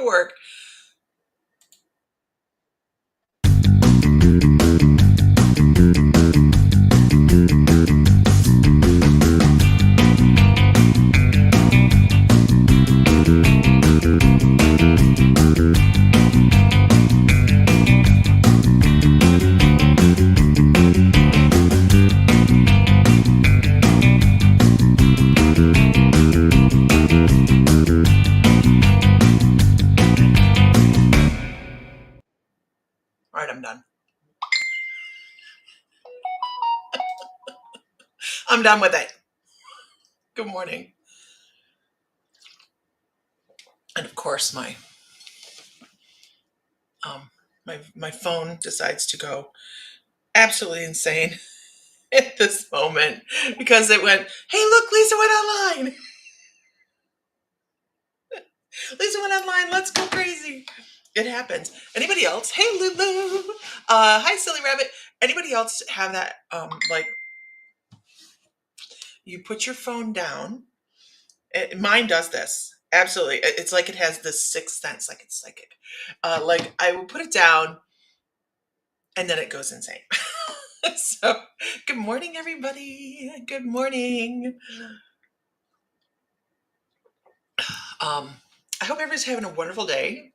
to work. All right, I'm done. I'm done with it. Good morning. And of course, my phone decides to go absolutely insane at this moment because it went, "Hey, look, Lisa went online. Lisa went online. Let's go crazy." It happens. Anybody else? Hey, Lulu. Hi, silly rabbit. Anybody else have that? Like you put your phone down. Mine does this. Absolutely. It's like it has this sixth sense, like it's psychic. Like I will put it down and then it goes insane. So, good morning, everybody. Good morning. I hope everybody's having a wonderful day.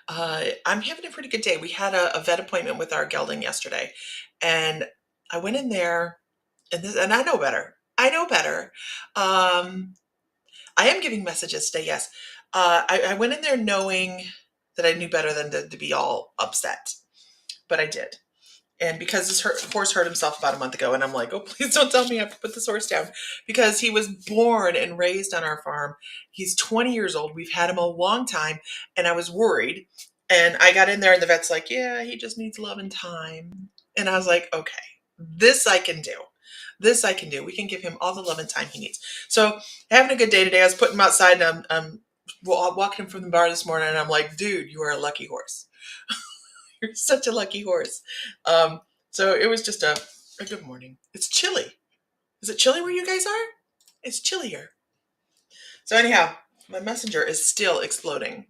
I'm having a pretty good day. We had a vet appointment with our gelding yesterday, and I went in there, and I know better. I know better. I am giving messages today. Yes, I went in there knowing that I knew better than to be all upset, but I did. And because this horse hurt himself about a month ago, and I'm like, oh, please don't tell me I have to put this horse down. Because he was born and raised on our farm. He's 20 years old. We've had him a long time, and I was worried. And I got in there, and the vet's like, yeah, he just needs love and time. And I was like, okay, this I can do. This I can do. We can give him all the love and time he needs. So having a good day today. I was putting him outside, and I'm walking him from the bar this morning, and I'm like, dude, you are a lucky horse. You're such a lucky horse. So it was just a good morning. It's chilly. Is it chilly where you guys are? It's chillier. So anyhow, my messenger is still exploding.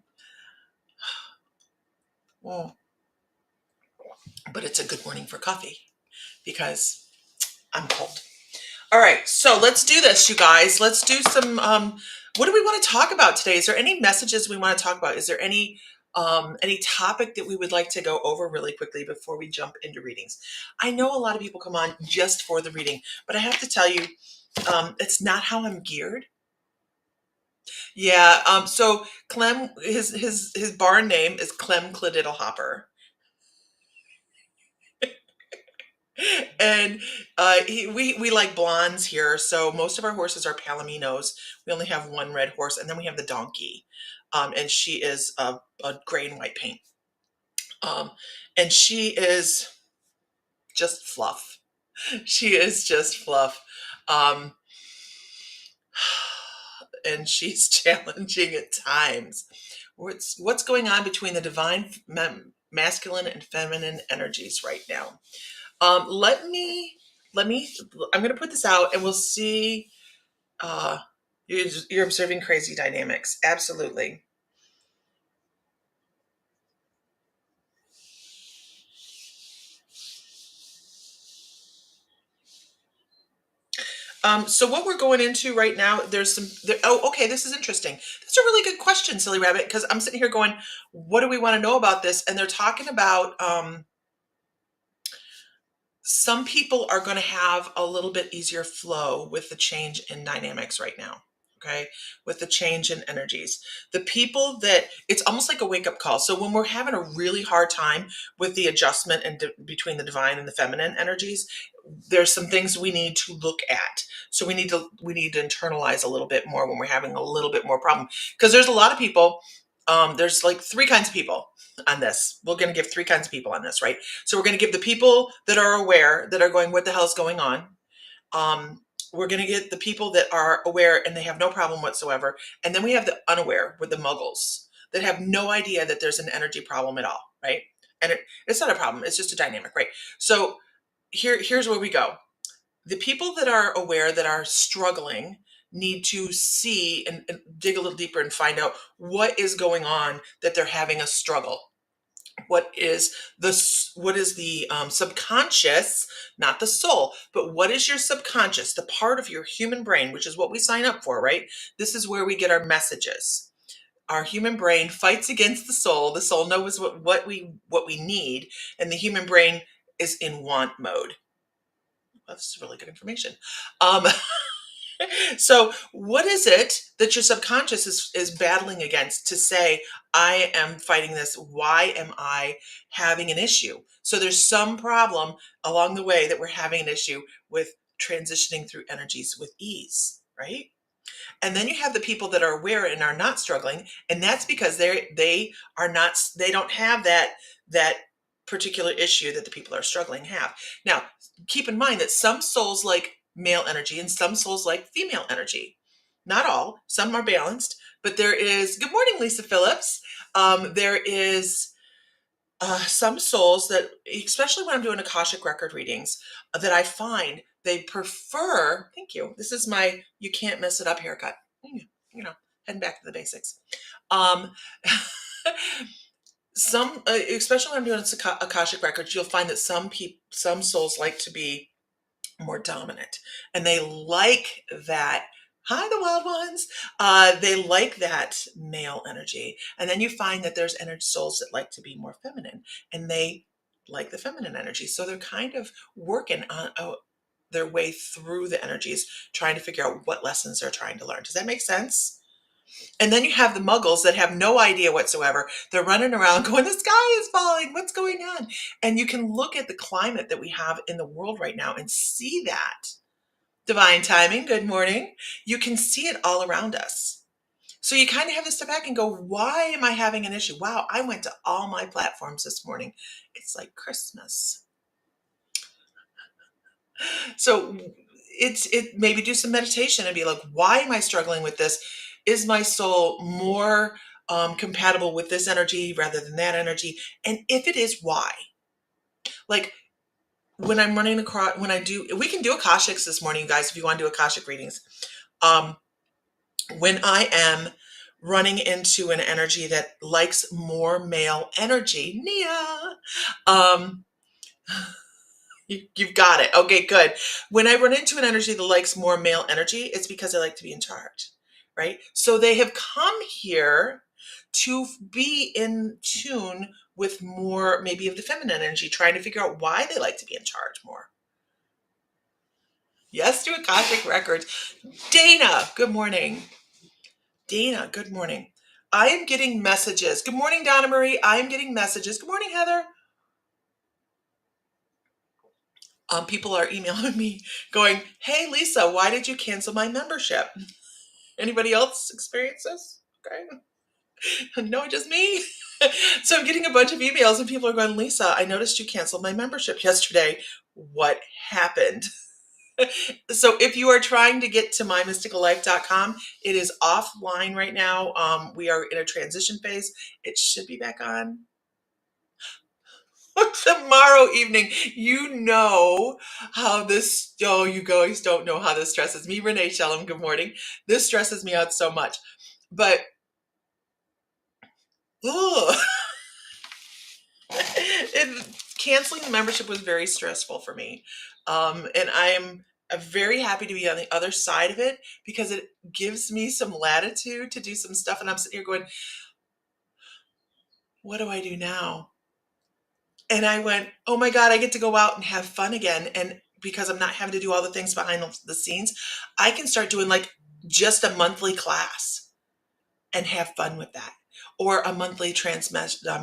Well, but it's a good morning for coffee because I'm cold. All right, so let's do this, you guys. Let's do some. What do we want to talk about today? Is there any messages we want to talk about? Is there any topic that we would like to go over really quickly before we jump into readings? I know a lot of people come on just for the reading, but I have to tell you, it's not how I'm geared. Yeah. So Clem, his barn name is Clem Clididdlehopper. And we like blondes here, so most of our horses are Palominos. We only have one red horse, and then we have the donkey, and she is a gray and white paint, um, and she is just fluff. She is just fluff, um, and she's challenging at times. What's going on between the divine masculine and feminine energies right now? Let me. I'm going to put this out, and we'll see. You're observing crazy dynamics. Absolutely. So what we're going into right now, okay, this is interesting. That's a really good question, Silly Rabbit, because I'm sitting here going, what do we want to know about this? And they're talking about some people are going to have a little bit easier flow with the change in dynamics right now. Okay, with the change in energies, the people that it's almost like a wake-up call. So when we're having a really hard time with the adjustment and between the divine and the feminine energies, there's some things we need to look at. So we need to internalize a little bit more when we're having a little bit more problem, because there's a lot of people. There's like three kinds of people on this. We're going to give three kinds of people on this, right? So we're going to give the people that are aware, that are going, what the hell is going on? We're going to get the people that are aware and they have no problem whatsoever. And then we have the unaware with the muggles that have no idea that there's an energy problem at all, right? And it's not a problem. It's just a dynamic, right? So here's where we go. The people that are aware, that are struggling, need to see and dig a little deeper and find out what is going on that they're having a struggle. What is the subconscious, not the soul, but what is your subconscious, the part of your human brain, which is what we sign up for, right? This is where we get our messages. Our human brain fights against the soul. The soul knows what we need, and the human brain is in want mode. That's really good information. Um, so, what is it that your subconscious is battling against to say, I am fighting this? Why am I having an issue? So, there's some problem along the way that we're having an issue with transitioning through energies with ease, right? And then you have the people that are aware and are not struggling, and that's because they don't have that particular issue that the people are struggling have. Now, keep in mind that some souls like male energy and some souls like female energy. Not all, some are balanced, but there is, good morning, Lisa Phillips. There is some souls that, especially when I'm doing Akashic record readings, that I find they prefer, thank you, this is my you can't mess it up haircut, you know, heading back to the basics. Um, especially when I'm doing Akashic records, you'll find that some souls like to be more dominant, and they like that. Hi, the wild ones. They like that male energy, and then you find that there's energy souls that like to be more feminine, and they like the feminine energy. So they're kind of working on their way through the energies, trying to figure out what lessons they're trying to learn. Does that make sense? And then you have the muggles that have no idea whatsoever. They're running around going, the sky is falling. What's going on? And you can look at the climate that we have in the world right now and see that. Divine timing, good morning. You can see it all around us. So you kind of have to step back and go, why am I having an issue? Wow, I went to all my platforms this morning. It's like Christmas. So it maybe do some meditation and be like, why am I struggling with this? Is my soul more compatible with this energy rather than that energy? And if it is, why? Like when I'm running across, we can do Akashics this morning, you guys, if you want to do Akashic readings. When I am running into an energy that likes more male energy, Nia, um, you've got it. Okay, good. When I run into an energy that likes more male energy, it's because I like to be in charge, right? So they have come here to be in tune with more, maybe of the feminine energy, trying to figure out why they like to be in charge more. Yes, to Akashic Records. Dana, good morning. Dana, good morning. I am getting messages. Good morning, Donna Marie. I am getting messages. Good morning, Heather. People are emailing me going, hey, Lisa, why did you cancel my membership? Anybody else experience this? Okay. No, just me. So I'm getting a bunch of emails and people are going, Lisa, I noticed you canceled my membership yesterday. What happened? So if you are trying to get to mymysticallife.com, it is offline right now. We are in a transition phase. It should be back on tomorrow evening. You know how this, oh, you guys don't know how this stresses me. Renee Shellum, good morning. This stresses me out so much. But, ugh. Canceling the membership was very stressful for me. And I am very happy to be on the other side of it because it gives me some latitude to do some stuff. And I'm sitting here going, what do I do now? And I went, oh my God, I get to go out and have fun again. And because I'm not having to do all the things behind the scenes, I can start doing like just a monthly class and have fun with that, or a monthly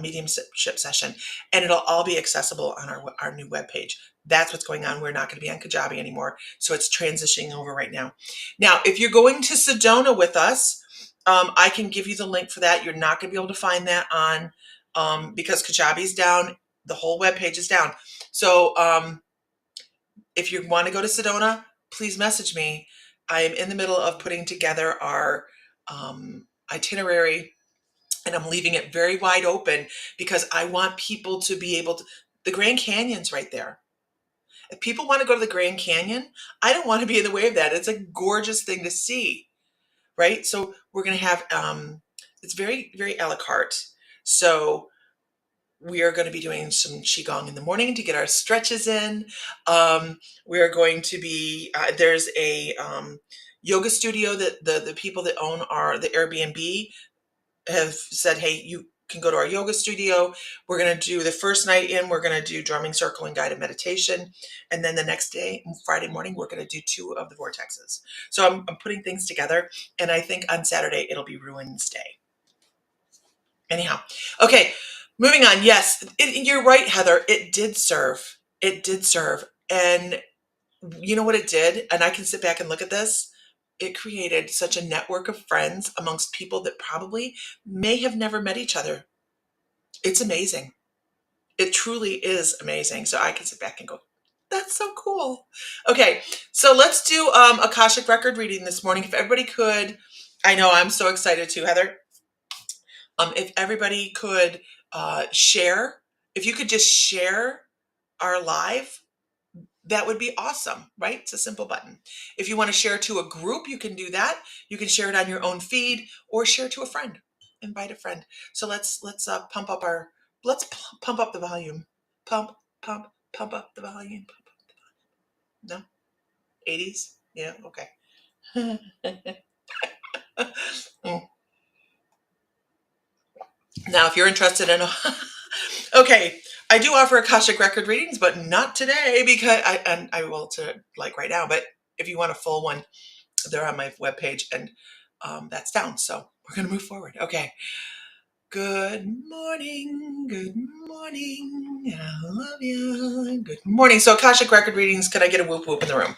mediumship session, and it'll all be accessible on our new webpage. That's what's going on. We're not going to be on Kajabi anymore, so it's transitioning over right now. Now, if you're going to Sedona with us, I can give you the link for that. You're not going to be able to find that on because Kajabi's down. The whole webpage is down. So if you want to go to Sedona, please message me. I am in the middle of putting together our itinerary, and I'm leaving it very wide open because I want people to be able to. The Grand Canyon's right there, If people want to go to the Grand Canyon, I don't want to be in the way of that. It's a gorgeous thing to see, right? So we're going to have, it's very, very a la carte. So we are going to be doing some qigong in the morning to get our stretches in. We are going to be, there's a yoga studio that the people that own the Airbnb have said, hey, you can go to our yoga studio. We're going to do the first night in, we're going to do drumming circle and guided meditation. And then the next day, Friday morning, we're going to do 2 of the vortexes. So I'm putting things together. And I think on Saturday, it'll be Ruins Day. Anyhow, okay, moving on. Yes, you're right, Heather. It did serve. It did serve. And you know what it did? And I can sit back and look at this. It created such a network of friends amongst people that probably may have never met each other. It's amazing. It truly is amazing. So I can sit back and go, that's so cool. Okay, so let's do Akashic record reading this morning. If everybody could, I know I'm so excited too, Heather. If everybody could share, if you could just share our live, that would be awesome, right? It's a simple button. If you want to share to a group, you can do that. You can share it on your own feed or share to a friend. Invite a friend. So let's pump up pump up the volume. Pump up the volume. No? 80s? Yeah, okay. Now, if you're interested in okay, I do offer Akashic record readings, but not today because I will to like right now. But if you want a full one, they're on my webpage, and that's down. So we're gonna move forward. Okay. Good morning. Good morning. I love you. Good morning. So Akashic record readings. Can I get a whoop whoop in the room?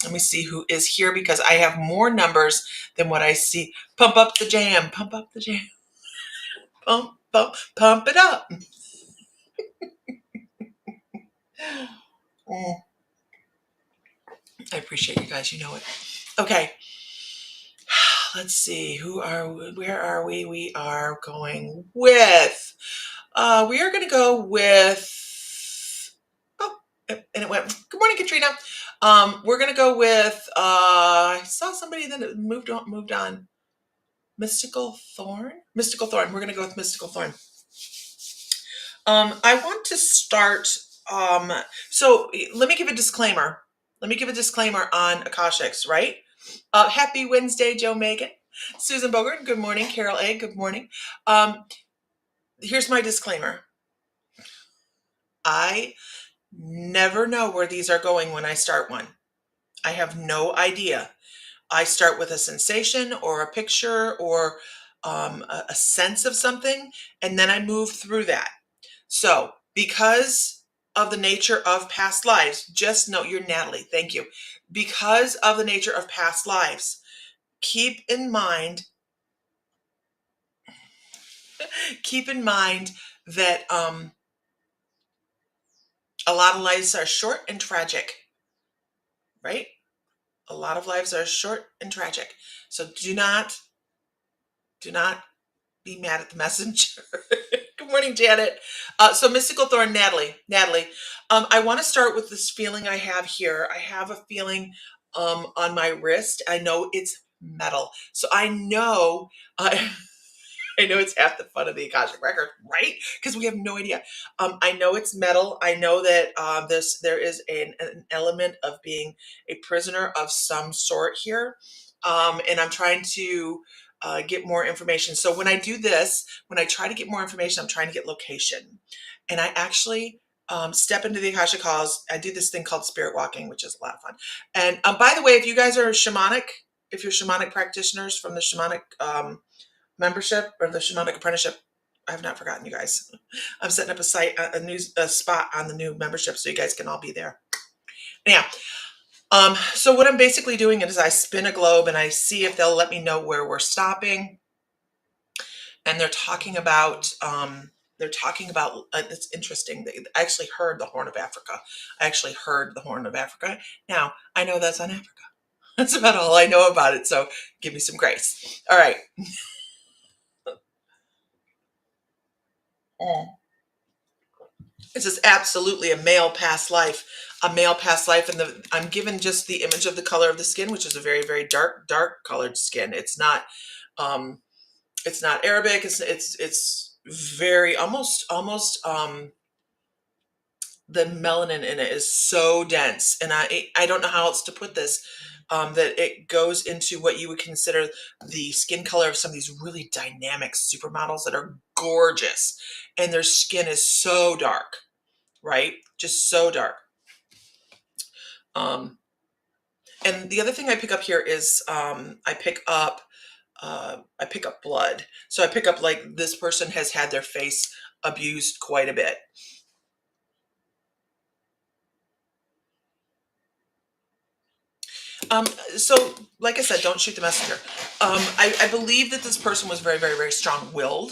Let me see who is here because I have more numbers than what I see. Pump up the jam. Pump up the jam. Pump it up. I appreciate you guys. You know it. Okay. Let's see. Where are we? We are going with, we are going to go with, oh, and it went, good morning, Katrina. We're going to go with, I saw somebody that moved on. Mystical Thorn. We're going to go with Mystical Thorn. I want to start, so let me give a disclaimer. Let me give a disclaimer on Akashics, right? Happy Wednesday, Joe Megan. Susan Bogart, good morning. Carol A, good morning. Here's my disclaimer. I never know where these are going when I start one. I have no idea. I start with a sensation or a picture or a sense of something, and then I move through that. So because of the nature of past lives, just know, you're Natalie, thank you. Because of the nature of past lives, keep in mind that a lot of lives are short and tragic, right? A lot of lives are short and tragic. So do not be mad at the messenger. Good morning, Janet. So Mystical Thorn, Natalie. I want to start with this feeling I have here. I have a feeling on my wrist. I know it's metal. So I know I know it's half the fun of the Akashic record, right? Because we have no idea. I know it's metal. I know that there is an element of being a prisoner of some sort here, and I'm trying to get more information. So when I do this, when I try to get more information, I'm trying to get location, and I actually step into the Akashic Halls. I do this thing called spirit walking, which is a lot of fun. And by the way, if you guys are shamanic, if you're shamanic practitioners from the shamanic membership or the shamanic apprenticeship, I have not forgotten you guys. I'm setting up a site, a spot on the new membership, so you guys can all be there. Yeah. So what I'm basically doing is I spin a globe and I see if they'll let me know where we're stopping. And they're talking about it's interesting. I actually heard the Horn of Africa. Now I know that's on Africa. That's about all I know about it. So give me some grace. All right. This is absolutely a male past life, and I'm given just the image of the color of the skin, which is a very, very dark colored skin. Um, it's not Arabic. It's very the melanin in it is so dense, and I don't know how else to put this. That it goes into what you would consider the skin color of some of these really dynamic supermodels that are gorgeous, and their skin is so dark, right? Just so dark. Um, and the other thing I pick up here is I pick up blood. So I pick up like this person has had their face abused quite a bit. Um, so, like I said, don't shoot the messenger. I believe that this person was very, very, very strong-willed.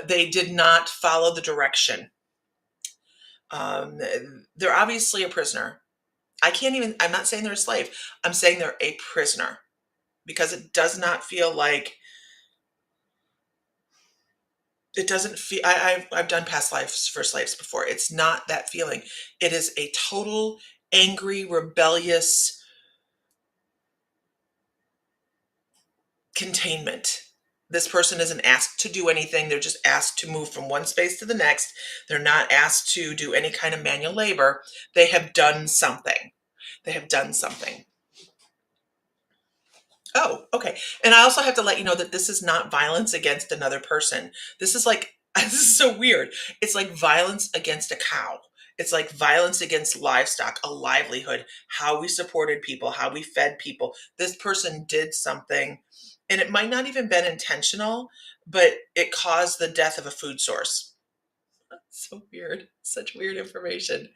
They did not follow the direction. Um, they're obviously a prisoner. I'm not saying they're a slave. I'm saying they're a prisoner because it doesn't feel, I've done past lives for slaves before. It's not that feeling. It is a total angry, rebellious containment. This person isn't asked to do anything. They're just asked to move from one space to the next. They're not asked to do any kind of manual labor. They have done something. They have done something. Oh, okay. And I also have to let you know that this is not violence against another person. This is like, this is so weird. It's like violence against a cow. It's like violence against livestock, a livelihood, how we supported people, how we fed people. This person did something, and it might not even been intentional, but it caused the death of a food source. So weird. Such weird information.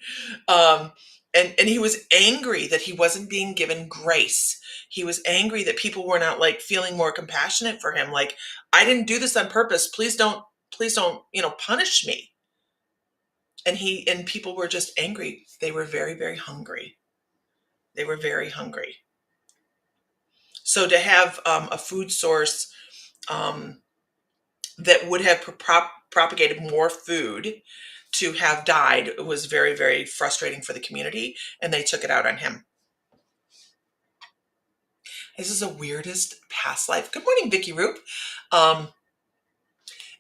Um, and he was angry that he wasn't being given grace. He was angry that people were not like feeling more compassionate for him. Like, I didn't do this on purpose. Please don't, punish me. And people were just angry. They were very, very hungry. They were very hungry. So to have a food source um, that would have propagated more food to have died was very, very frustrating for the community, and they took it out on him. This is the weirdest past life. Good morning, Vicky Roop. Um,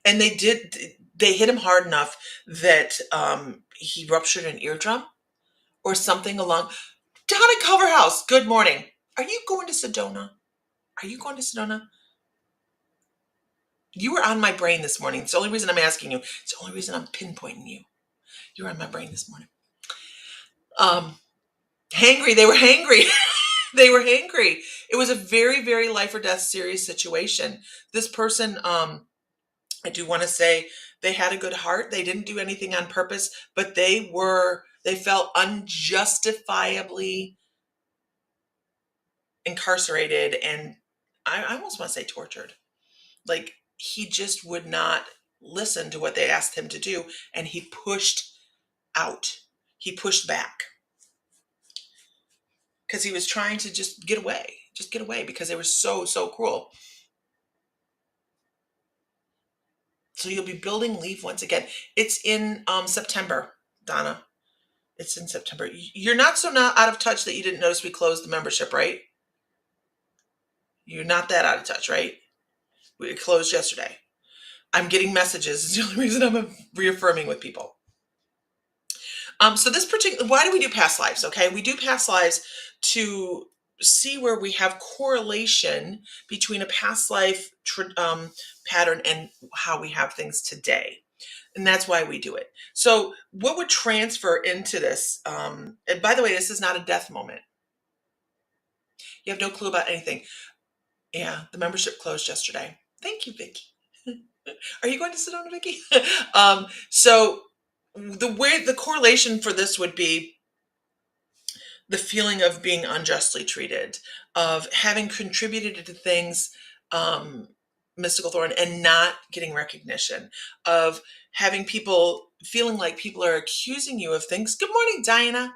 and they hit him hard enough that he ruptured an eardrum or something along. Donna Coverhouse, good morning. Are you going to Sedona? Are you going to Sedona? You were on my brain this morning. It's the only reason I'm asking you. It's the only reason I'm pinpointing you. You were on my brain this morning. Um, hangry. They were hangry. They were hangry. It was a very, very life or death serious situation. This person, I do want to say they had a good heart. They didn't do anything on purpose, but they felt unjustifiably incarcerated, and I almost want to say tortured. Like, he just would not listen to what they asked him to do, and he pushed out. He pushed back because he was trying to just get away because they were so, so cruel. So you'll be building Leave once again. It's in September, Donna. It's in September. You're not out of touch that you didn't notice we closed the membership, right? You're not that out of touch, right? We closed yesterday. I'm getting messages. It's the only reason I'm reaffirming with people. So this particular, why do we do past lives? Okay, we do past lives to see where we have correlation between a past life pattern and how we have things today. And that's why we do it. So what would transfer into this? And by the way, this is not a death moment. You have no clue about anything. Yeah, the membership closed yesterday. Thank you, Vicky. Are you going to sit on, Vicky? So the correlation for this would be the feeling of being unjustly treated, of having contributed to things, mystical thorn, and not getting recognition, of having people feeling like people are accusing you of things. Good morning, Diana.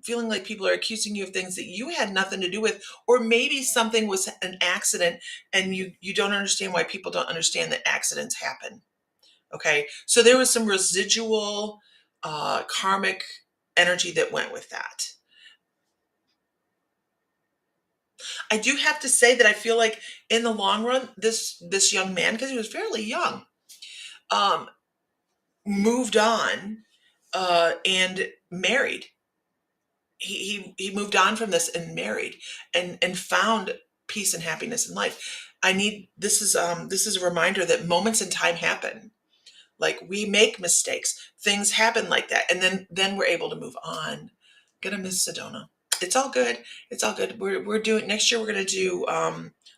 Feeling like people are accusing you of things that you had nothing to do with, or maybe something was an accident and you don't understand why people don't understand that accidents happen. Okay. So there was some residual karmic energy that went with that. I do have to say that I feel like in the long run, this young man, because he was fairly young, um, moved on and married. He moved on from this and married and found peace and happiness in life. I need this is a reminder that moments in time happen. Like we make mistakes, things happen like that, and then we're able to move on. Gonna miss Sedona. It's all good. It's all good. We're doing next year. We're gonna do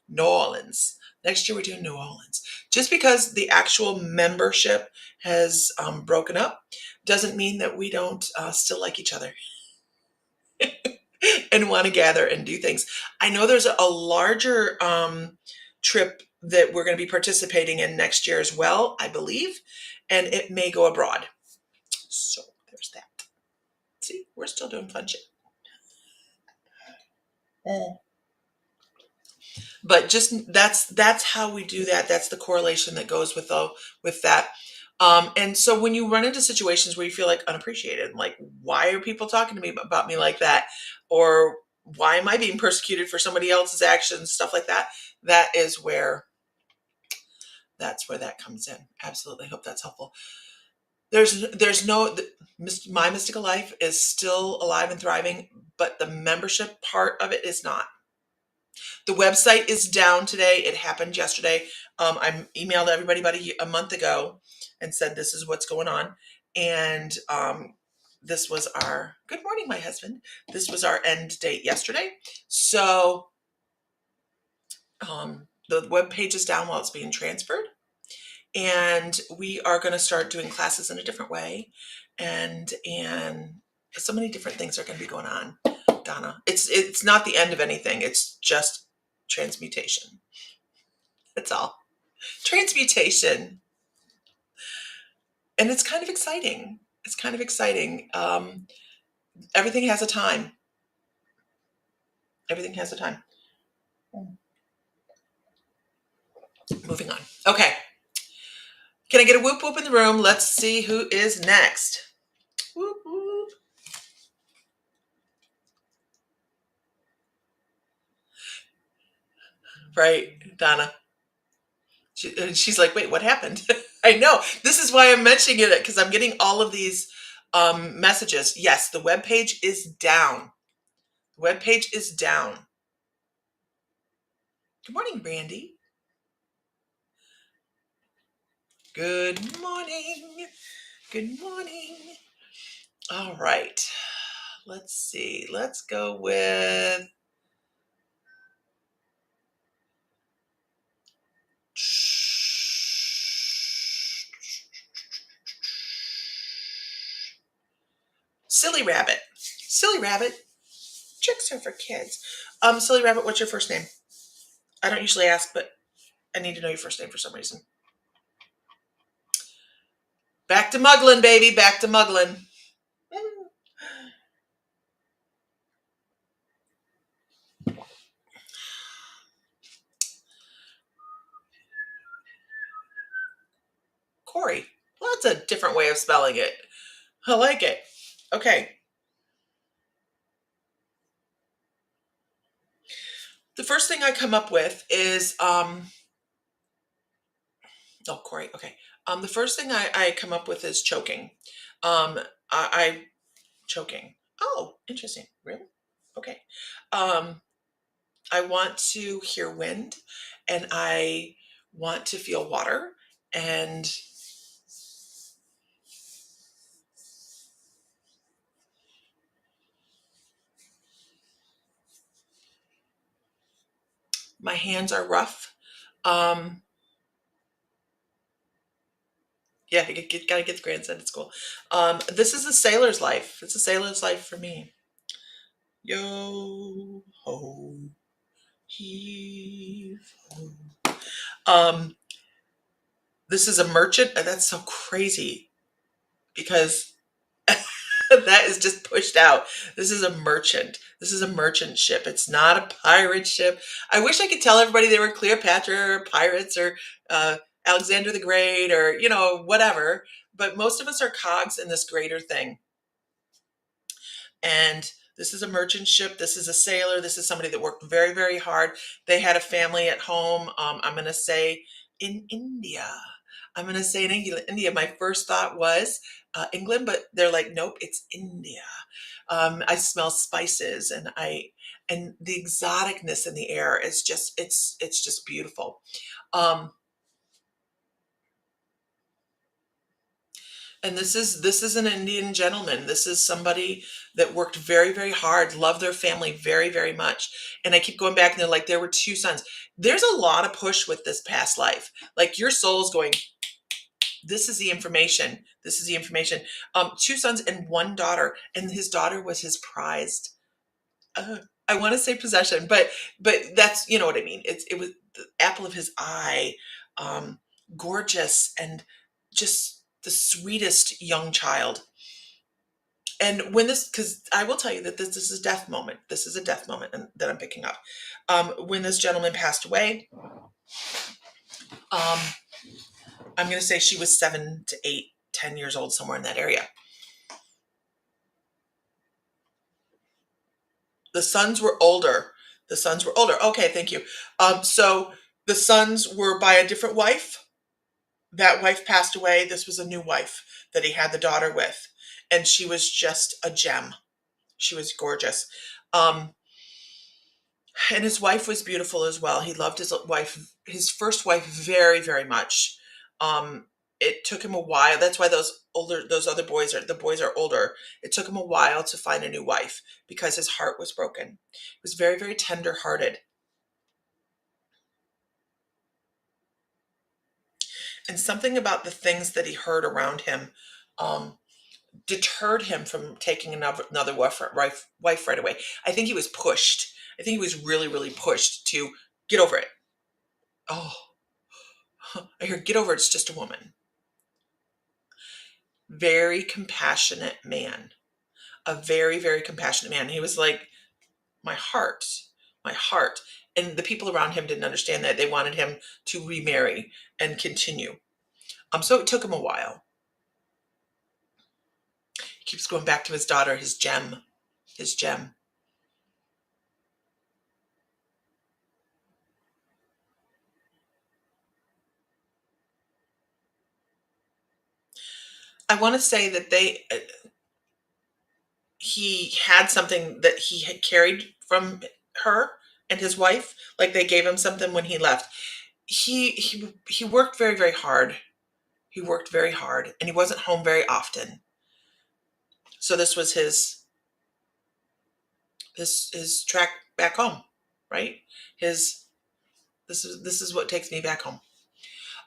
New Orleans. Next year we're doing New Orleans. Just because the actual membership has broken up doesn't mean that we don't still like each other and want to gather and do things. I know there's a larger trip that we're going to be participating in next year as well, I believe, and it may go abroad. So there's that. See, we're still doing fun shit. But just that's how we do that. That's the correlation that goes with that. And so when you run into situations where you feel like unappreciated, like why are people talking to me about me like that, or why am I being persecuted for somebody else's actions, stuff like that, that is where that's where that comes in. Absolutely, hope that's helpful. There's no My Mystical Life is still alive and thriving, but the membership part of it is not. The website is down today. It happened yesterday. I emailed everybody about a month ago and said this is what's going on, and this was our good morning, my husband. This was our end date yesterday. So the web page is down while it's being transferred, and we are going to start doing classes in a different way, and so many different things are going to be going on, Donna. It's not the end of anything. It's just transmutation. That's all. Transmutation. And it's kind of exciting. It's kind of exciting. Everything has a time. Everything has a time. Moving on. Okay. Can I get a whoop whoop in the room? Let's see who is next. Whoop whoop. Right, Donna. She's like, wait, what happened? I know. This is why I'm mentioning it, because I'm getting all of these messages. Yes, the webpage is down. The webpage is down. Good morning, Brandy. Good morning. Good morning. All right. Let's see. Let's go with Silly Rabbit. Silly Rabbit. Tricks are for kids. Silly Rabbit, what's your first name? I don't usually ask, but I need to know your first name for some reason. Back to muggling, baby. Back to muggling. Corey. Well, that's a different way of spelling it. I like it. Okay. The first thing I come up with is Corey. Okay. The first thing I come up with is choking. I choking. Oh, interesting. Really? Okay. I want to hear wind, and I want to feel water, and my hands are rough. Yeah, gotta get the grandson at school. This is a sailor's life. It's a sailor's life for me. Yo ho, heave ho. This is a merchant. That's so crazy because that is just pushed out. This is a merchant. This is a merchant ship. It's not a pirate ship. I wish I could tell everybody they were Cleopatra or pirates or Alexander the Great or, whatever. But most of us are cogs in this greater thing. And this is a merchant ship. This is a sailor. This is somebody that worked very, very hard. They had a family at home. I'm going to say in India. I'm going to say in India. My first thought was England, but they're like, nope, it's India. I smell spices, and the exoticness in the air is just it's just beautiful. Um, and this is an Indian gentleman. This is somebody that worked very, very hard, loved their family very, very much. And I keep going back, and they're like, there were two sons. There's a lot of push with this past life. Like your soul's going, this is the information. This is the information. Two sons and one daughter, and his daughter was his prized. I want to say possession, but that's, you know what I mean. It was the apple of his eye, um, gorgeous, and just the sweetest young child. And when this, because I will tell you that this is a death moment. This is a death moment that I'm picking up. When this gentleman passed away, um, I'm going to say she was 7 to 8, 10 years old, somewhere in that area. The sons were older. The sons were older. Okay, thank you. So the sons were by a different wife. That wife passed away. This was a new wife that he had the daughter with, and she was just a gem. She was gorgeous. Um, and his wife was beautiful as well. He loved his first wife, very, very much. Um, it took him a while. That's why those other boys the boys are older. It took him a while to find a new wife because his heart was broken. He was very, very tender hearted. And something about the things that he heard around him, um, deterred him from taking another wife right away. I think he was pushed. I think he was really, really pushed to get over it. Oh, I hear get over it. It's just a woman. Very compassionate man. A very, very compassionate man. He was like, my heart, my heart. And the people around him didn't understand that. They wanted him to remarry and continue. So it took him a while. He keeps going back to his daughter, his gem, his gem. I want to say that he had something that he had carried from her and his wife. Like they gave him something when he left. He worked very, very hard. He worked very hard, and he wasn't home very often. So this was his track back home, right? His this is what takes me back home.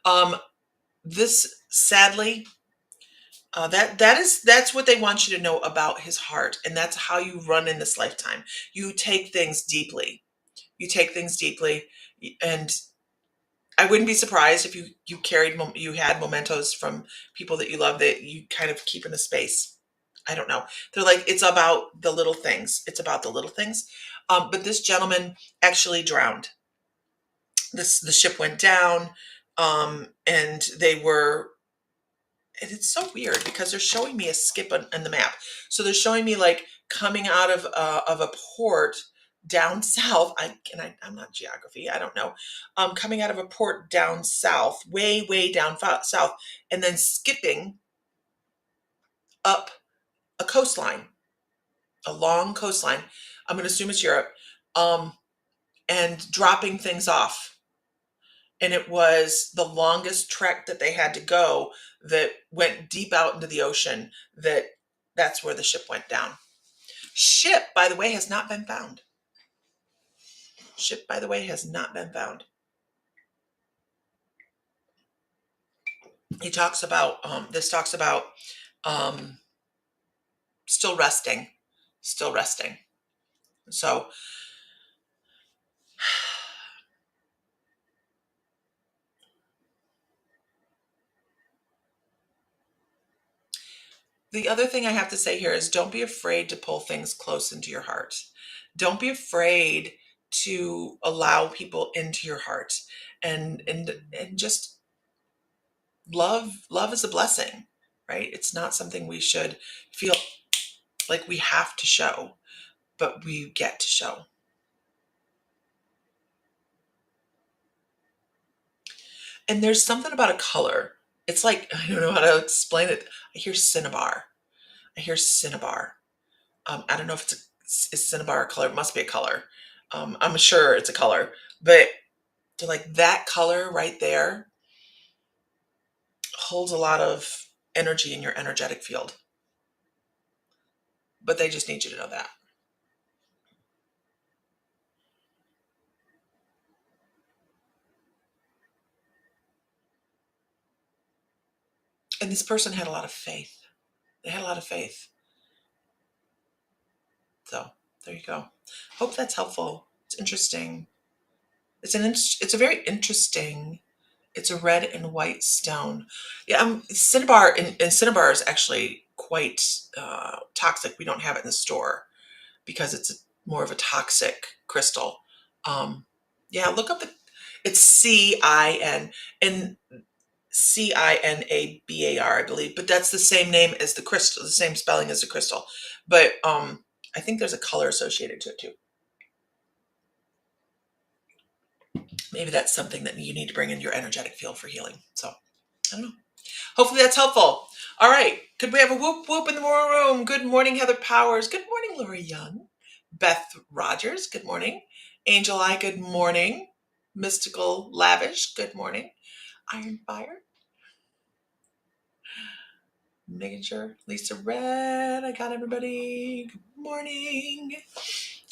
Um, this sadly, that's what they want you to know about his heart, and that's how you run in this lifetime. You take things deeply. You take things deeply, and I wouldn't be surprised if you had mementos from people that you love that you kind of keep in a space. I don't know. They're like, it's about the little things. It's about the little things. But this gentleman actually drowned. The ship went down, and and it's so weird because they're showing me a skip on the map. So they're showing me like coming out of a port down south. I'm not geography. I don't know. Coming out of a port down south, way, way down south, and then skipping up a coastline, a long coastline. I'm going to assume it's Europe, um, and dropping things off. And it was the longest trek that they had to go that went deep out into the ocean. That's where the ship went down. Ship, by the way, has not been found. Ship, by the way, has not been found. This talks about um, still resting, still resting. So the other thing I have to say here is don't be afraid to pull things close into your heart. Don't be afraid to allow people into your heart and just Love is a blessing, right? It's not something we should feel like we have to show, but we get to show. And there's something about a color. It's like, I don't know how to explain it. I hear cinnabar. I hear cinnabar. I don't know if it's cinnabar a color. It must be a color. I'm sure it's a color, but to like that color right there holds a lot of energy in your energetic field. But they just need you to know that. And this person had a lot of faith. They had a lot of faith. So there you go. Hope that's helpful. It's interesting. It's a very interesting. It's a red and white stone. Yeah, cinnabar and cinnabar is actually quite toxic. We don't have it in the store because it's more of a toxic crystal. Yeah, look up it's CIN and CINABAR, I believe, but that's the same name as the crystal, the same spelling as the crystal. But I think there's a color associated to it too. Maybe that's something that you need to bring in your energetic field for healing. So I don't know. Hopefully that's helpful. All right. Could we have a whoop whoop in the room? Good morning, Heather Powers. Good morning, Lori Young. Beth Rogers. Good morning. Angel I. Good morning. Mystical Lavish. Good morning. Iron Fire. Making sure. Lisa Red. I got everybody. Good morning.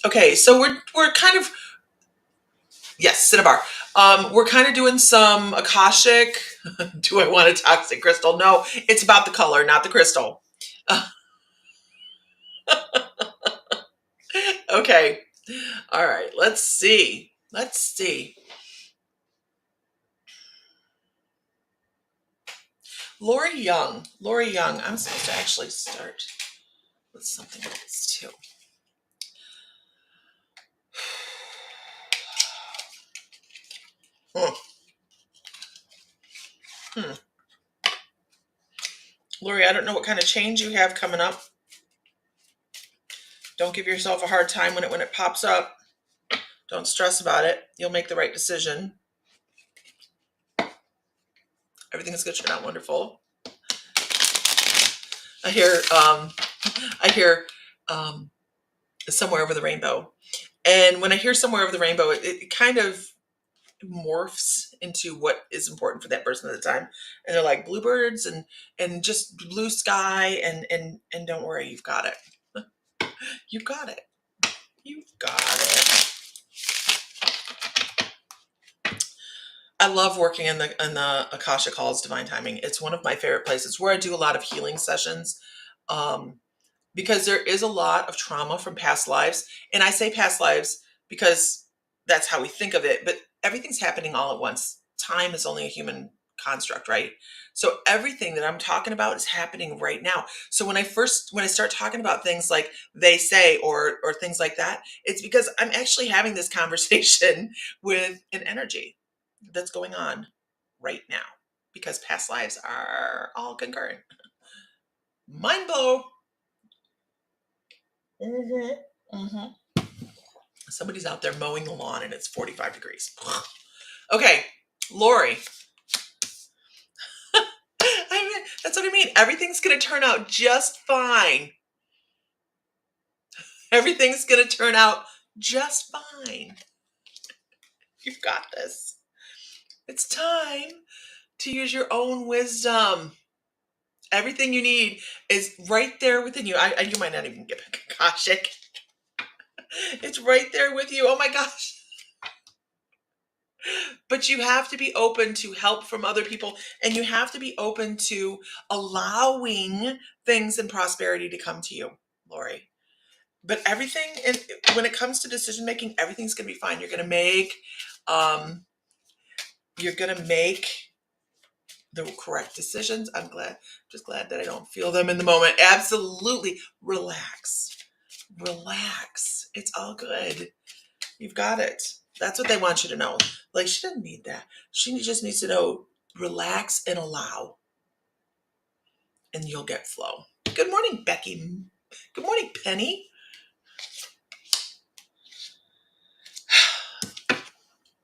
Okay, so we're kind of, yes, cinnabar. We're kind of doing some Akashic. Do I want a toxic crystal? No, it's about the color, not the crystal. Okay. All right. Let's see. Let's see. Lori Young. Lori Young. I'm supposed to actually start with something else too. Hmm. Lori, I don't know what kind of change you have coming up. Don't give yourself a hard time when it pops up. Don't stress about it. You'll make the right decision. Everything's going to turn out wonderful. I hear somewhere over the rainbow. And when I hear somewhere over the rainbow, it kind of morphs into what is important for that person at the time. And they're like bluebirds and just blue sky and don't worry, you've got it. You've got it. You've got it. I love working in the Akashic Halls Divine Timing. It's one of my favorite places where I do a lot of healing sessions. Because there is a lot of trauma from past lives. And I say past lives because that's how we think of it, but everything's happening all at once. Time is only a human construct, right? So everything that I'm talking about is happening right now. So when I start talking about things like they say or things like that, it's because I'm actually having this conversation with an energy that's going on right now because past lives are all concurrent. Mind blow. Somebody's out there mowing the lawn and it's 45 degrees. Okay, Lori. That's what I mean. Everything's going to turn out just fine. Everything's going to turn out just fine. You've got this. It's time to use your own wisdom. Everything you need is right there within you. You might not even get Akashic. It's right there with you. Oh my gosh. But you have to be open to help from other people, and you have to be open to allowing things and prosperity to come to you, Lori. But everything, when it comes to decision making, everything's going to be fine. You're going to make the correct decisions. Just glad that I don't feel them in the moment. Absolutely. Relax. It's all good. You've got it. That's what they want you to know. Like, she doesn't need that. She just needs to know Relax and allow, and you'll get flow. Good morning, Becky. Good morning, Penny.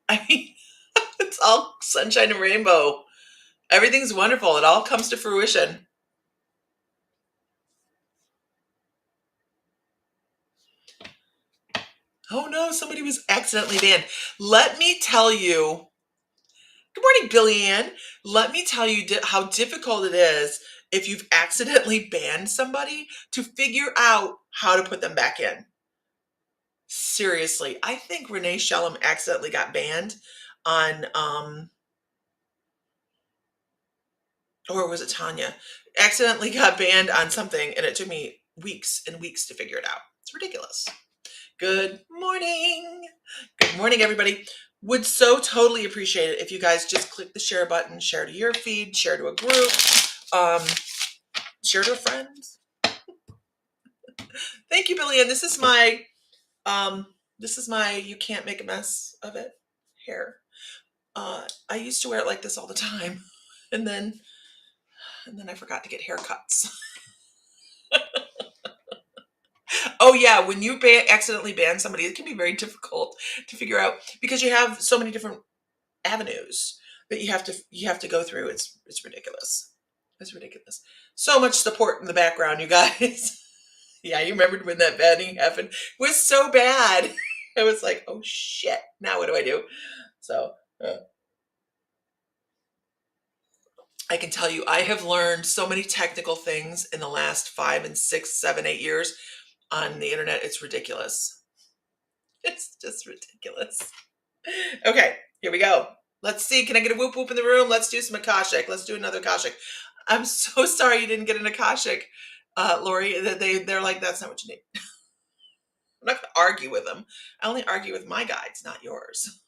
I mean, it's all sunshine and rainbow. Everything's wonderful. It all comes to fruition. Oh no, somebody was accidentally banned. Let me tell you. Good morning, Billy Ann. Let me tell you how difficult it is if you've accidentally banned somebody to figure out how to put them back in. Seriously, I think Renee Shellum accidentally got banned on, or was it Tanya? Accidentally got banned on something, and it took me weeks and weeks to figure it out. It's ridiculous. Good morning. Good morning, everybody. Would so totally appreciate it if you guys just click the share button, share to your feed, share to a group, share to a friend. Thank you, Billy. And this is my you can't make a mess of it hair. I used to wear it like this all the time, and then I forgot to get haircuts. Oh yeah, when you accidentally ban somebody, it can be very difficult to figure out because you have so many different avenues that you have to go through. It's ridiculous. It's ridiculous. So much support in the background, you guys. Yeah, you remembered when that banning happened? It was so bad. I was like, oh shit. Now what do I do? So I can tell you, I have learned so many technical things in the last 5 and 6, 7, 8 years on the internet. It's ridiculous. It's just ridiculous. Okay, here we go. Let's see. Can I get a whoop whoop in the room? Let's do some Akashic. Let's do another Akashic. I'm so sorry you didn't get an Akashic, Lori. They're like, that's not what you need. I'm not going to argue with them. I only argue with my guides, not yours.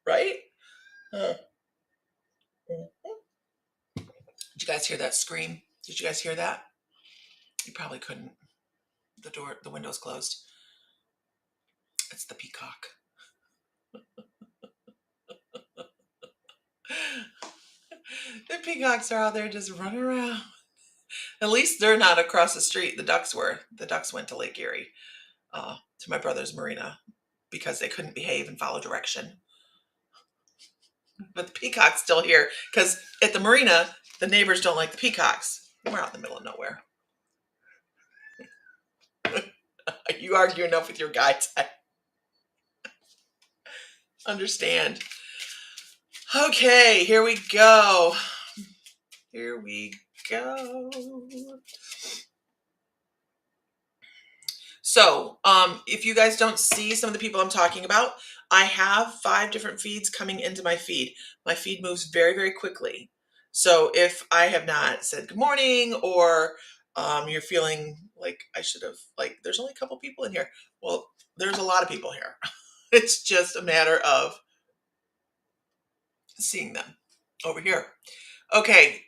Right? Did you guys hear that scream? Did you guys hear that? You probably couldn't. The window's closed. It's the peacock. The peacocks are out there just running around. At least they're not across the street. The ducks were. The ducks went to Lake Erie, to my brother's marina, because they couldn't behave and follow direction. But the peacock's still here because at the marina, the neighbors don't like the peacocks. We're out in the middle of nowhere. You argue enough with your guides. I understand. Okay, here we go. Here we go. So, if you guys don't see some of the people I'm talking about, I have 5 different feeds coming into my feed. My feed moves very, very quickly. So if I have not said good morning, or you're feeling like I should have, like, there's only a couple people in here. Well, there's a lot of people here. It's just a matter of seeing them over here. Okay,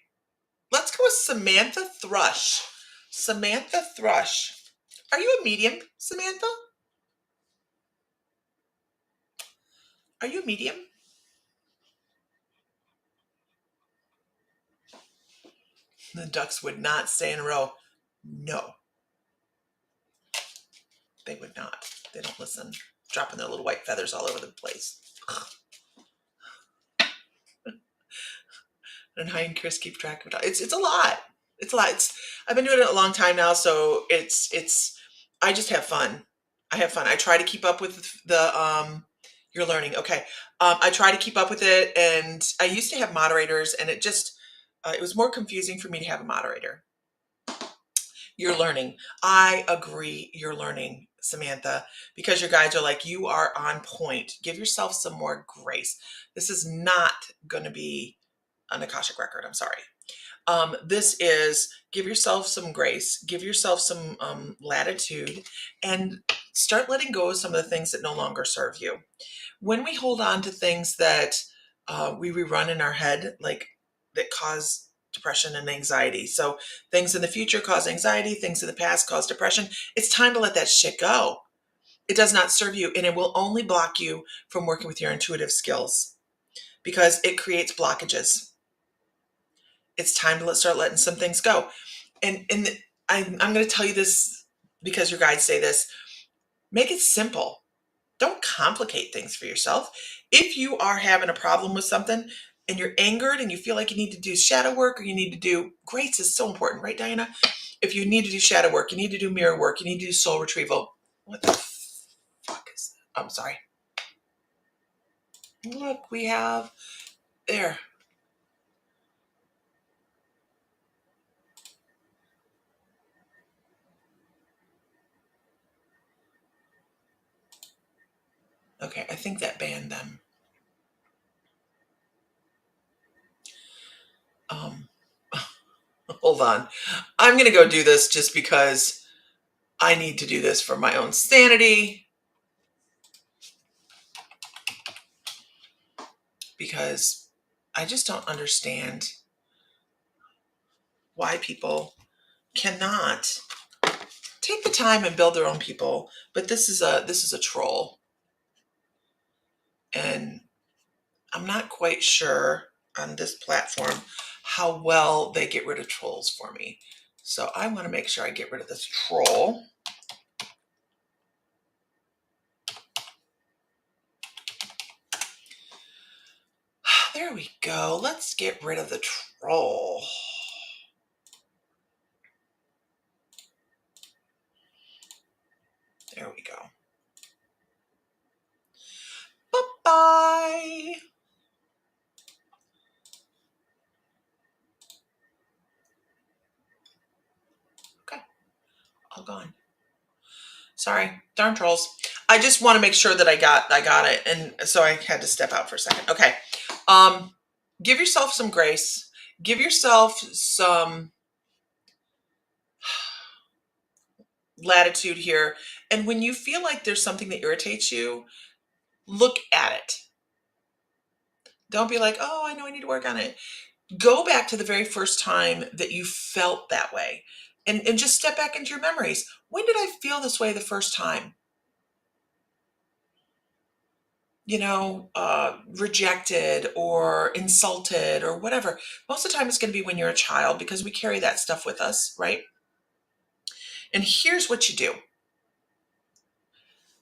let's go with Samantha Thrush. Samantha Thrush. Are you a medium, Samantha? Are you a medium? The ducks would not stay in a row. No, they would not. They don't listen. Dropping their little white feathers all over the place. And Hi and Chris keep track of it. It's a lot. It's a lot. I've been doing it a long time now, so I just have fun. I have fun. I try to keep up with the you're learning. Okay. I try to keep up with it, and I used to have moderators, and it was more confusing for me to have a moderator. You're learning. I agree, you're learning, Samantha, because your guides are like, you are on point. Give yourself some more grace. This is not going to be an Akashic record. I'm sorry. This is, give yourself some grace, give yourself some latitude, and start letting go of some of the things that no longer serve you. When we hold on to things that we rerun in our head, like that cause depression and anxiety. So things in the future cause anxiety, things in the past cause depression. It's time to let that shit go. It does not serve you, and it will only block you from working with your intuitive skills because it creates blockages. It's time to start letting some things go. And I'm going to tell you this because your guides say this. Make it simple. Don't complicate things for yourself. If you are having a problem with something and you're angered and you feel like you need to do shadow work or you need to do grace is so important, right, Diana? If you need to do shadow work, you need to do mirror work, you need to do soul retrieval. What the fuck is that? I'm sorry. Look, we have there. Okay, I think that banned them. Um, hold on. I'm going to go do this just because I need to do this for my own sanity. Because I just don't understand why people cannot take the time and build their own people. But this is a troll. And I'm not quite sure on this platform how well they get rid of trolls for me. So I want to make sure I get rid of this troll. There we go. Let's get rid of the troll. There we go. Bye-bye. Okay. All gone. Sorry. Darn trolls. I just want to make sure that I got it. And so I had to step out for a second. Okay. Give yourself some grace. Give yourself some latitude here. And when you feel like there's something that irritates you, look at it. Don't be like, oh, I know I need to work on it. Go back to the very first time that you felt that way and just step back into your memories. When did I feel this way the first time? You know, rejected or insulted or whatever. Most of the time it's going to be when you're a child because we carry that stuff with us, right? And here's what you do.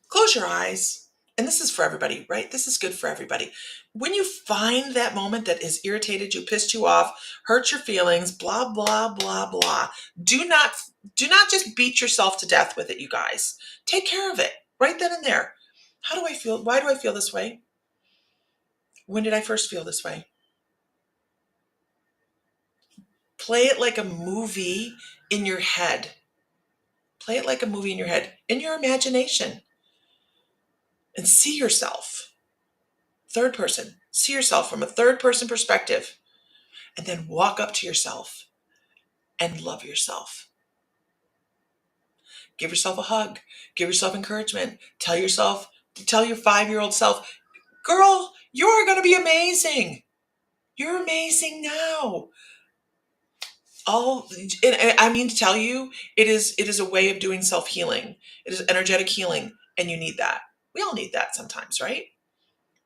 Close your eyes. And this is for everybody, right? This is good for everybody. When you find that moment that has irritated you, pissed you off, hurt your feelings, blah, blah, blah, blah, do not just beat yourself to death with it, you guys. Take care of it right then and there. How do I feel? Why do I feel this way? When did I first feel this way? Play it like a movie in your head. Play it like a movie in your head, in your imagination. And see yourself. Third person. See yourself from a third person perspective. And then walk up to yourself and love yourself. Give yourself a hug. Give yourself encouragement. Tell your 5-year-old self, girl, you're going to be amazing. You're amazing now. I mean to tell you, it is a way of doing self-healing. It is energetic healing, and you need that. We all need that sometimes, right?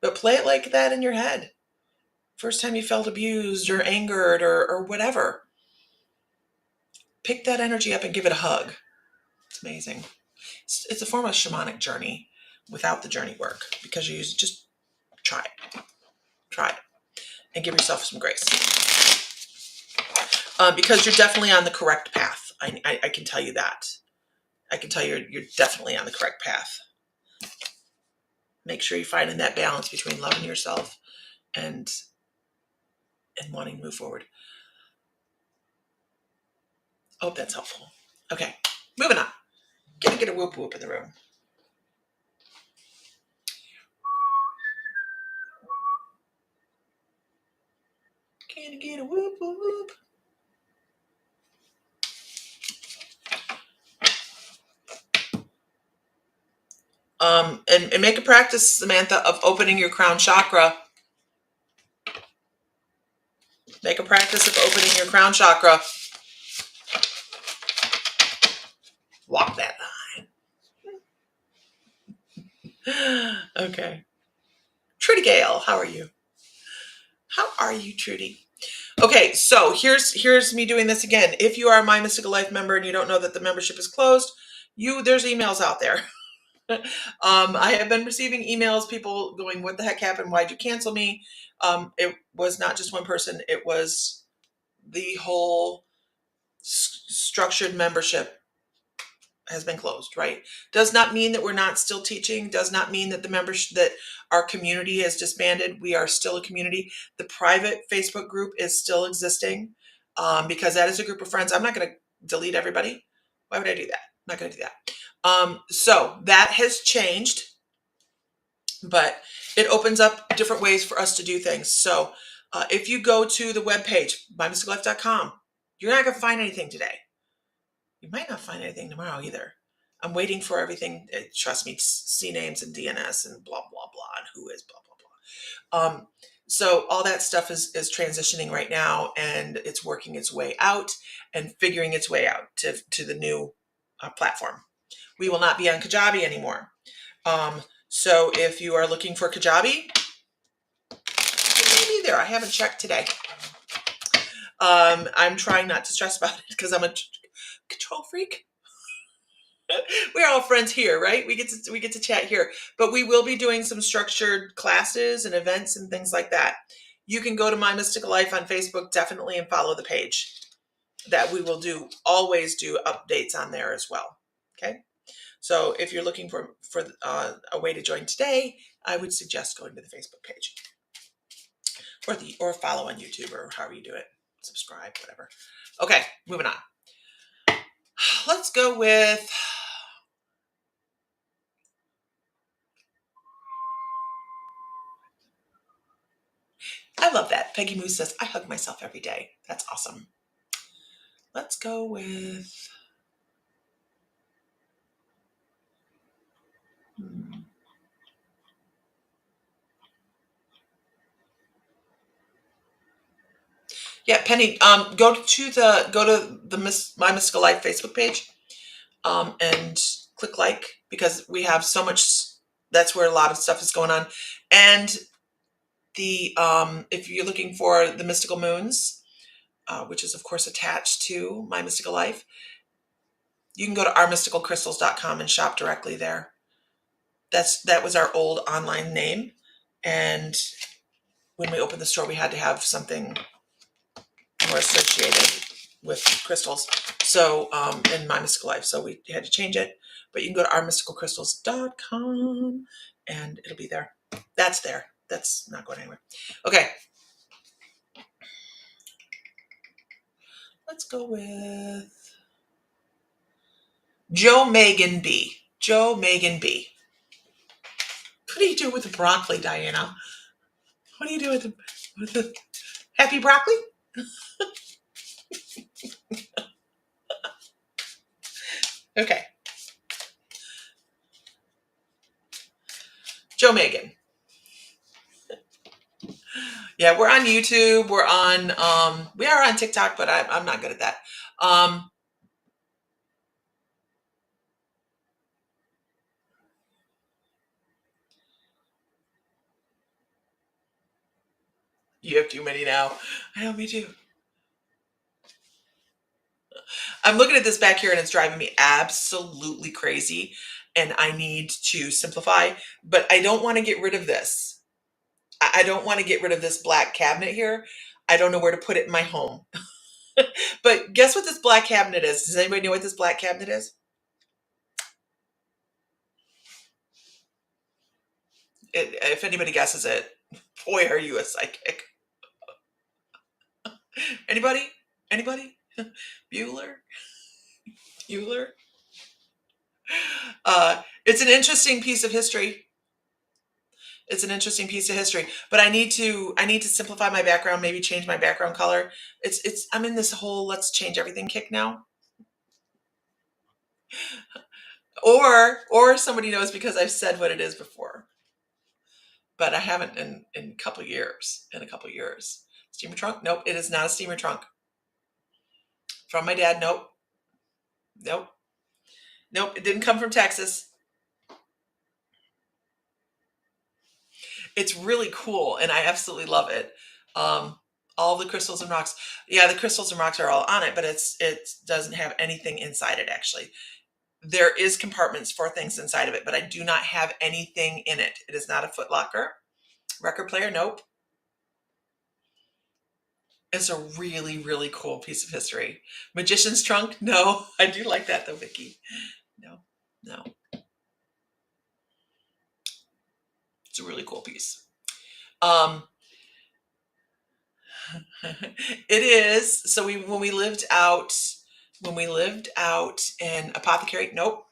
But play it like that in your head. First time you felt abused or angered or whatever. Pick that energy up and give it a hug. It's amazing. It's a form of shamanic journey without the journey work because you just try it. Try it. And give yourself some grace. Because you're definitely on the correct path. I can tell you that. I can tell you you're definitely on the correct path. Make sure you're finding that balance between loving yourself and wanting to move forward. I hope that's helpful. Okay, moving on. Get a whoop whoop in the room. Can I get a whoop whoop? And make a practice, Samantha, of opening your crown chakra. Make a practice of opening your crown chakra. Walk that line. Okay. Trudy Gale, how are you? How are you, Trudy? Okay, so here's me doing this again. If you are a My Mystical Life member and you don't know that the membership is closed, there's emails out there. I have been receiving emails, people going, "What the heck happened? Why'd you cancel me?" It was not just one person; it was the whole structured membership has been closed. Right? Does not mean that we're not still teaching. Does not mean that the members that our community has disbanded. We are still a community. The private Facebook group is still existing because that is a group of friends. I'm not going to delete everybody. Why would I do that? I'm not going to do that. So that has changed, but it opens up different ways for us to do things. So if you go to the webpage, mymysticallife.com, you're not going to find anything today. You might not find anything tomorrow either. I'm waiting for everything. Trust me, C names and DNS and blah, blah, blah, and who is blah, blah, blah. So all that stuff is transitioning right now, and it's working its way out and figuring its way out to the new platform. We will not be on Kajabi anymore. So if you are looking for Kajabi, it may be there. I haven't checked today. I'm trying not to stress about it because I'm a control freak. We're all friends here, right? We get to chat here, but we will be doing some structured classes and events and things like that. You can go to My Mystical Life on Facebook, definitely, and follow the page. That we will always do updates on there as well. Okay. So if you're looking for a way to join today, I would suggest going to the Facebook page or follow on YouTube or however you do it. Subscribe, whatever. Okay, moving on. Let's go with I love that. Peggy Moose says, I hug myself every day. That's awesome. Let's go with yeah, Penny. Go to the My Mystical Life Facebook page, and click like because we have so much. That's where a lot of stuff is going on, and the if you're looking for the Mystical Moons, which is of course attached to My Mystical Life, you can go to ourmysticalcrystals.com and shop directly there. That was our old online name, and when we opened the store, we had to have something more associated with crystals. So, in My Mystical Life, so we had to change it. But you can go to ourmysticalcrystals.com and it'll be there. That's there. That's not going anywhere. Okay. Let's go with Joe Megan B. Joe Megan B. What do you do with the broccoli, Diana? What do you do with the happy broccoli? Okay. Joe Megan. Yeah, we're on YouTube. We're on we are on TikTok, but I'm not good at that. You have too many now. I know, me too. I'm looking at this back here and it's driving me absolutely crazy. And I need to simplify, but I don't want to get rid of this. I don't want to get rid of this black cabinet here. I don't know where to put it in my home. But guess what this black cabinet is? Does anybody know what this black cabinet is? If anybody guesses it, boy, are you a psychic. Anybody? Anybody? Bueller? Bueller? It's an interesting piece of history. It's an interesting piece of history, but I need to simplify my background, maybe change my background color. I'm in this whole let's change everything kick now. Or somebody knows because I've said what it is before. But I haven't in a couple years. Steamer trunk? Nope, it is not a steamer trunk. From my dad, nope. Nope. Nope, it didn't come from Texas. It's really cool, and I absolutely love it. Um, all the crystals and rocks. Yeah, the crystals and rocks are all on it, but it doesn't have anything inside it actually. There is compartments for things inside of it, but I do not have anything in it. It is not a foot locker. Record player, nope. It's a really, really cool piece of history. Magician's trunk, no. I do like that though, Vicky. No, no. It's a really cool piece. Um, it is. So when we lived out in Apothecary, nope.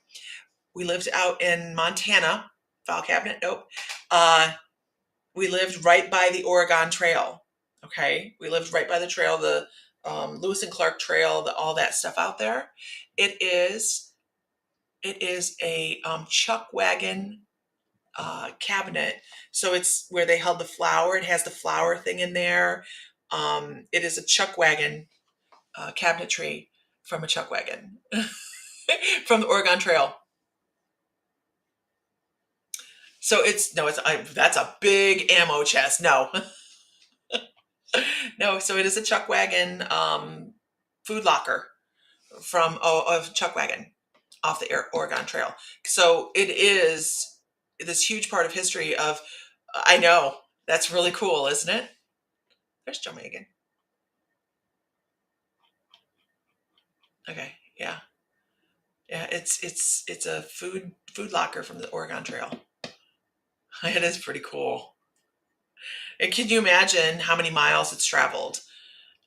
We lived out in Montana, file cabinet, nope. We lived right by the Oregon Trail. Okay, we lived right by the trail, the Lewis and Clark Trail, all that stuff out there. It is a chuck wagon cabinet. So it's where they held the flour. It has the flour thing in there. It is a chuck wagon cabinetry from a chuck wagon from the Oregon Trail. So that's a big ammo chest. No, no. So it is a chuck wagon food locker from a chuck wagon off the Oregon Trail. So it is this huge part of history of. I know that's really cool, isn't it? There's Joe Megan. Okay, yeah, yeah. It's a food locker from the Oregon Trail. It is pretty cool. And can you imagine how many miles it's traveled?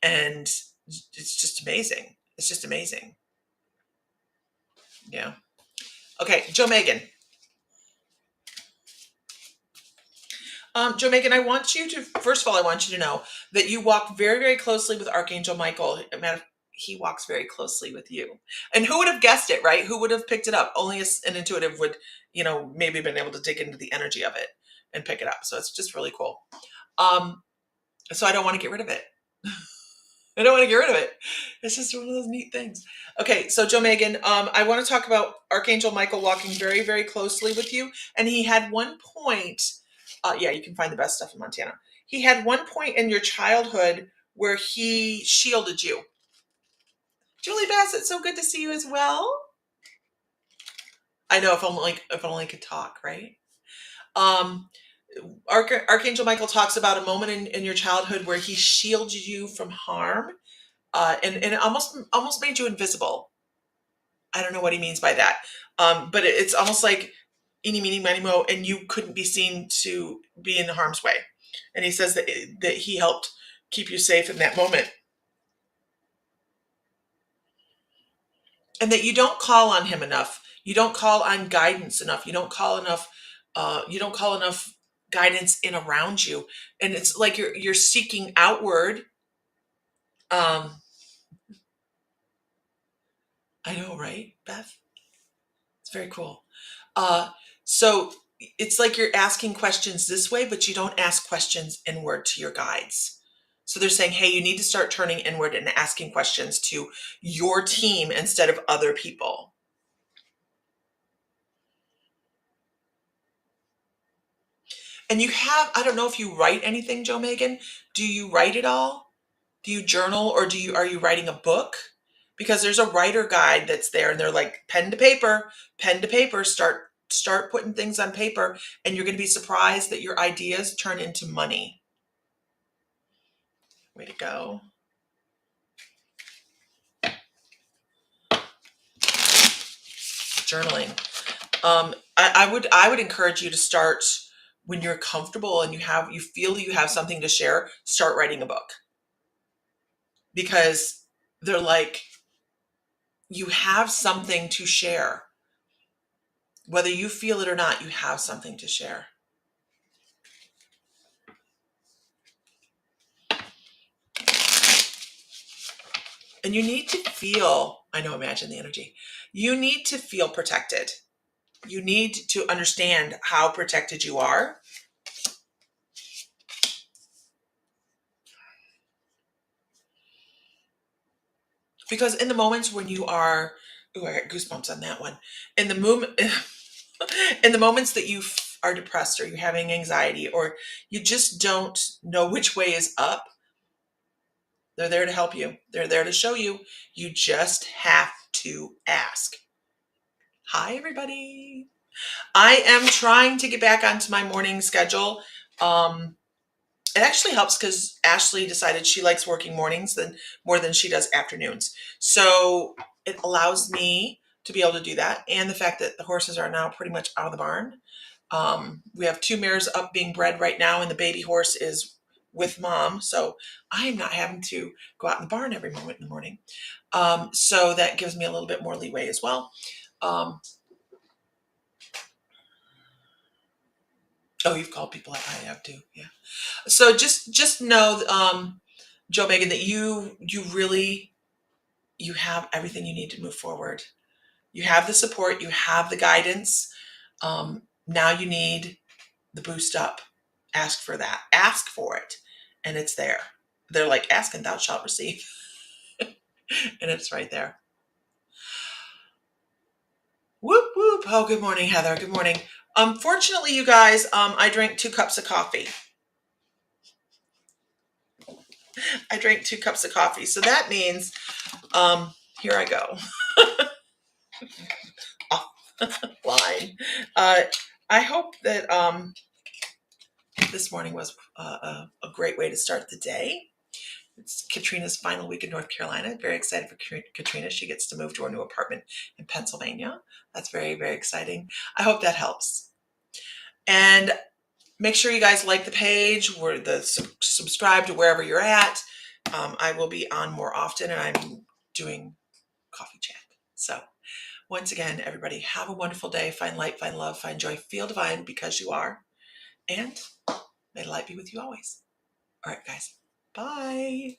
And it's just amazing. It's just amazing. Yeah. Okay, Joe Megan. Joe Megan, I want you to, first of all, I want you to know that you walk very, very closely with Archangel Michael. He walks very closely with you. And who would have guessed it, right? Who would have picked it up? Only an intuitive would, maybe been able to dig into the energy of it and pick it up. So it's just really cool. So I don't want to get rid of it. I don't want to get rid of it. It's just one of those neat things. Okay, so Joe Megan, I want to talk about Archangel Michael walking very, very closely with you. And he had one point, yeah, you can find the best stuff in Montana. He had one point in your childhood where he shielded you. Julie Bassett, so good to see you as well. I know, if only could talk, right? Archangel Michael talks about a moment in your childhood where he shielded you from harm, and it almost made you invisible. I don't know what he means by that, but it's almost like eeny, meeny, miny, mo, and you couldn't be seen to be in harm's way. And he says that he helped keep you safe in that moment, and that you don't call on him enough. You don't call on guidance enough. You don't call enough. You don't call enough guidance in around you, and it's like you're seeking outward. I know, right, Beth? It's very cool. So it's like you're asking questions this way, but you don't ask questions inward to your guides. So they're saying, hey, you need to start turning inward and asking questions to your team instead of other people. And I don't know if you write anything, Joe Megan. Do you write it all? Do you journal, or are you writing a book? Because there's a writer guide that's there, and they're like, pen to paper, start putting things on paper, and you're going to be surprised that your ideas turn into money. Way to go. Journaling. I would encourage you to start when you're comfortable and you feel you have something to share. Start writing a book, because they're like, you have something to share. Whether you feel it or not, you have something to share. And you need to feel, imagine the energy. You need to feel protected. You need to understand how protected you are. Because in the moments when you are, I got goosebumps on that one. In the moment, in the moments that you are depressed or you're having anxiety or you just don't know which way is up, they're there to help you. They're there to show you. You just have to ask. Hi, everybody. I am trying to get back onto my morning schedule. It actually helps because Ashley decided she likes working mornings more than she does afternoons. So it allows me to be able to do that. And the fact that the horses are now pretty much out of the barn. We have 2 mares up being bred right now, and the baby horse is with mom. So I'm not having to go out in the barn every moment in the morning. So that gives me a little bit more leeway as well. Oh, you've called people. I have too. Yeah. So just know, Joe Megan, that you really, you have everything you need to move forward. You have the support. You have the guidance. Now you need the boost up. Ask for that. Ask for it, and it's there. They're like, ask and thou shalt receive, and it's right there. Whoop whoop. Oh, good morning, Heather. Good morning. Fortunately, you guys, I drank 2 cups of coffee. So that means, here I go. Line. I hope that this morning was a great way to start the day. It's Katrina's final week in North Carolina. Very excited for Katrina. She gets to move to her new apartment in Pennsylvania. That's very, very exciting. I hope that helps. And make sure you guys like the page or subscribe to wherever you're at. I will be on more often, and I'm doing coffee chat. So once again, everybody, have a wonderful day. Find light, find love, find joy, feel divine because you are. And may the light be with you always. All right, guys. Bye.